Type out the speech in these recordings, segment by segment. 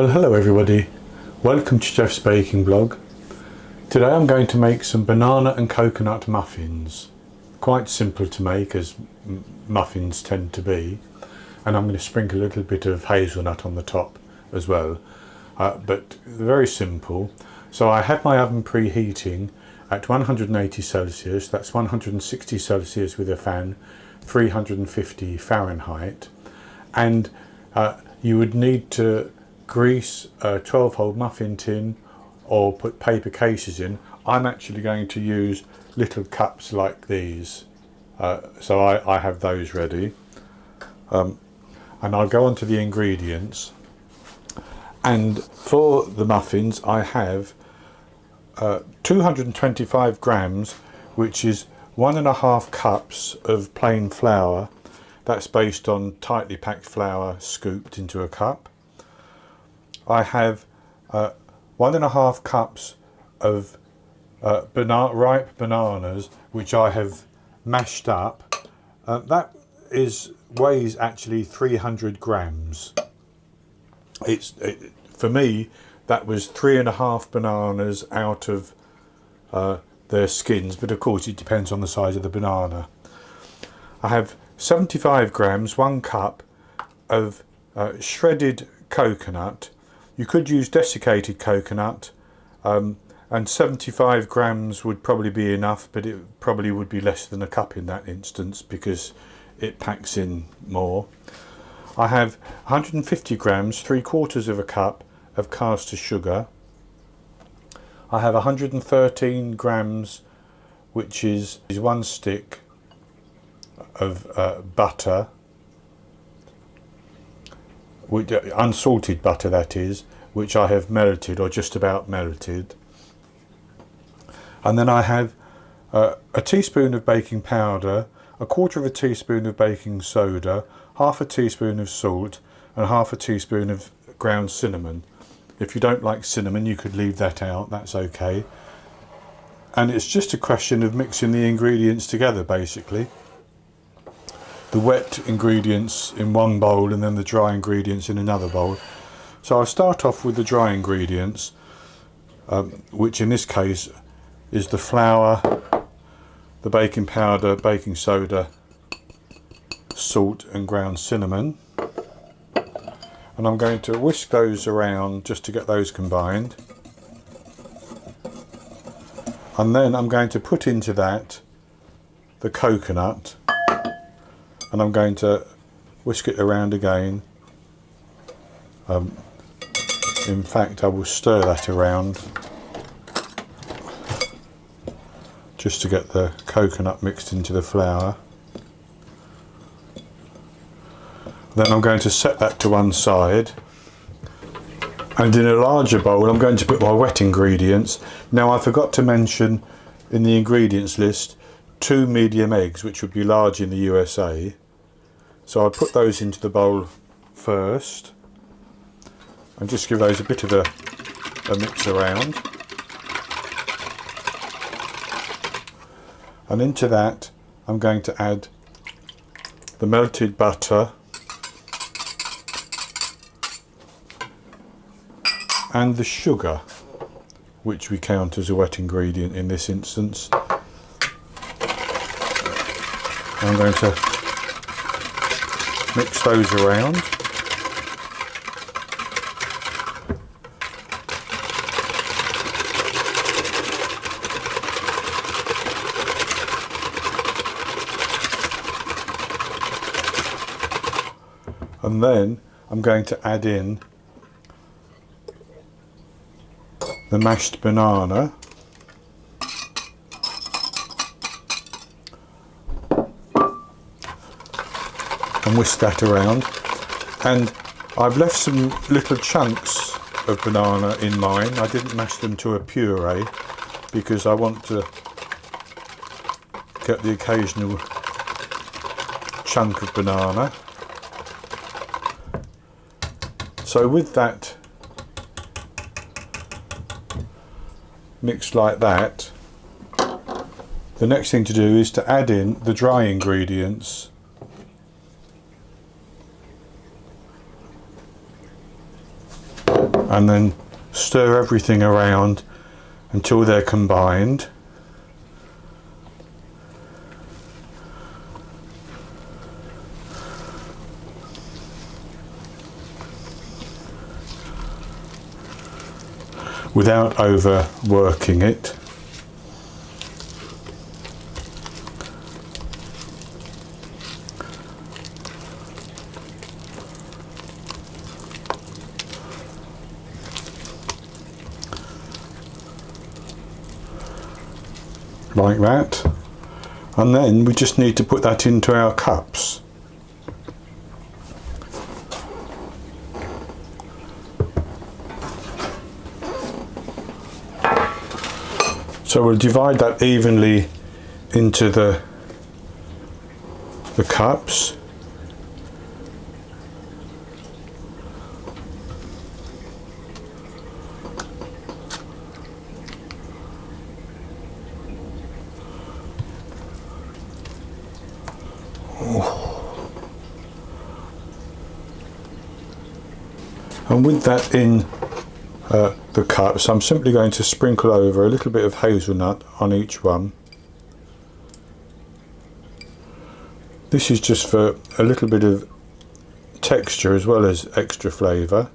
Well, hello everybody, welcome to Jeff's Baking Blog. Today I'm going to make some banana and coconut muffins. Quite simple to make, as muffins tend to be, and I'm going to sprinkle a little bit of hazelnut on the top as well, but very simple. So I have my oven preheating at 180 Celsius, that's 160 Celsius with a fan, 350 Fahrenheit, and you would need to grease a 12-hole muffin tin or put paper cases in. I'm actually going to use little cups like these, so I have those ready, and I'll go on to the ingredients. And for the muffins I have 225 grams, which is 1.5 cups of plain flour. That's based on tightly packed flour scooped into a cup. I have 1.5 cups of ripe bananas, which I have mashed up. That weighs actually 300 grams. For me, that was 3.5 bananas out of their skins, but of course it depends on the size of the banana. I have 75 grams, 1 cup of shredded coconut. You could use desiccated coconut, and 75 grams would probably be enough, but it probably would be less than a cup in that instance because it packs in more. I have 150 grams, 3/4 of a cup of caster sugar. I have 113 grams, which is 1 stick of butter, unsalted butter that is, which I have melted or just about melted. And then I have a teaspoon of baking powder, 1/4 teaspoon of baking soda, 1/2 teaspoon of salt, and 1/2 teaspoon of ground cinnamon. If you don't like cinnamon, you could leave that out, that's okay. And it's just a question of mixing the ingredients together, basically. The wet ingredients in one bowl and then the dry ingredients in another bowl. So I'll start off with the dry ingredients, which in this case is the flour, the baking powder, baking soda, salt and ground cinnamon. And I'm going to whisk those around just to get those combined. And then I'm going to put into that the coconut, and I'm going to whisk it around again. In fact, I will stir that around just to get the coconut mixed into the flour. Then I'm going to set that to one side, and in a larger bowl I'm going to put my wet ingredients. Now I forgot to mention in the ingredients list 2 medium eggs, which would be large in the USA. So I'll put those into the bowl first and just give those a bit of a mix around. And into that I'm going to add the melted butter and the sugar, which we count as a wet ingredient in this instance. I'm going to mix those around. And then I'm going to add in the mashed banana, and whisk that around. And I've left some little chunks of banana in mine. I didn't mash them to a puree because I want to get the occasional chunk of banana. So with that mixed like that, the next thing to do is to add in the dry ingredients. and then stir everything around until they're combined. Without overworking it. Like that, and then we just need to put that into our cups. So we'll divide that evenly into the cups. And with that in the cups, I'm simply going to sprinkle over a little bit of hazelnut on each one. This is just for a little bit of texture as well as extra flavour.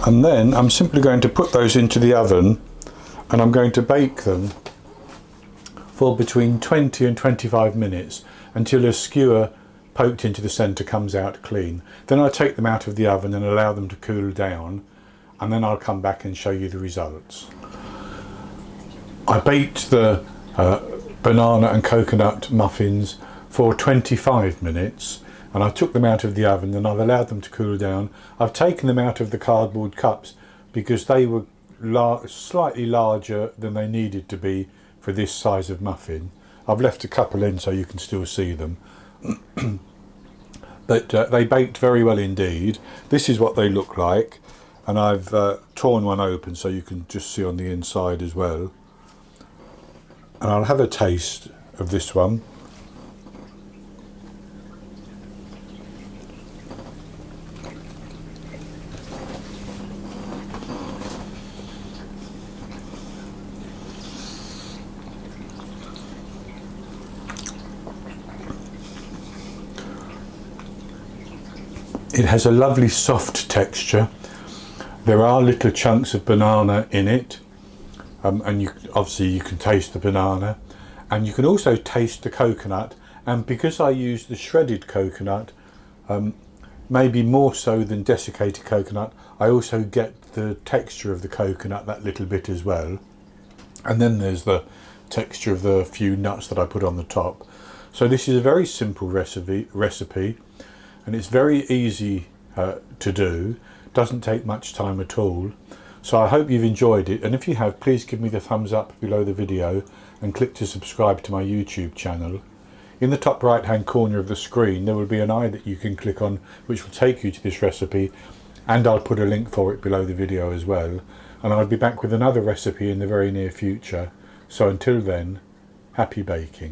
And then I'm simply going to put those into the oven, and I'm going to bake them for between 20 and 25 minutes until a skewer poked into the centre comes out clean. Then I take them out of the oven and allow them to cool down, and then I'll come back and show you the results. I baked the banana and coconut muffins for 25 minutes, and I took them out of the oven and I've allowed them to cool down. I've taken them out of the cardboard cups because they were slightly larger than they needed to be for this size of muffin. I've left a couple in so you can still see them. But they baked very well indeed. This is what they look like, and I've torn one open so you can just see on the inside as well. And I'll have a taste of this one. It has a lovely soft texture. There are little chunks of banana in it, and obviously you can taste the banana, and you can also taste the coconut. And because I use the shredded coconut, maybe more so than desiccated coconut, I also get the texture of the coconut that little bit as well. And then there's the texture of the few nuts that I put on the top. So this is a very simple recipe. And it's very easy to do, doesn't take much time at all. So I hope you've enjoyed it, and if you have, please give me the thumbs up below the video and click to subscribe to my YouTube channel. In the top right hand corner of the screen there will be an eye that you can click on which will take you to this recipe, and I'll put a link for it below the video as well. And I'll be back with another recipe in the very near future. So until then, happy baking.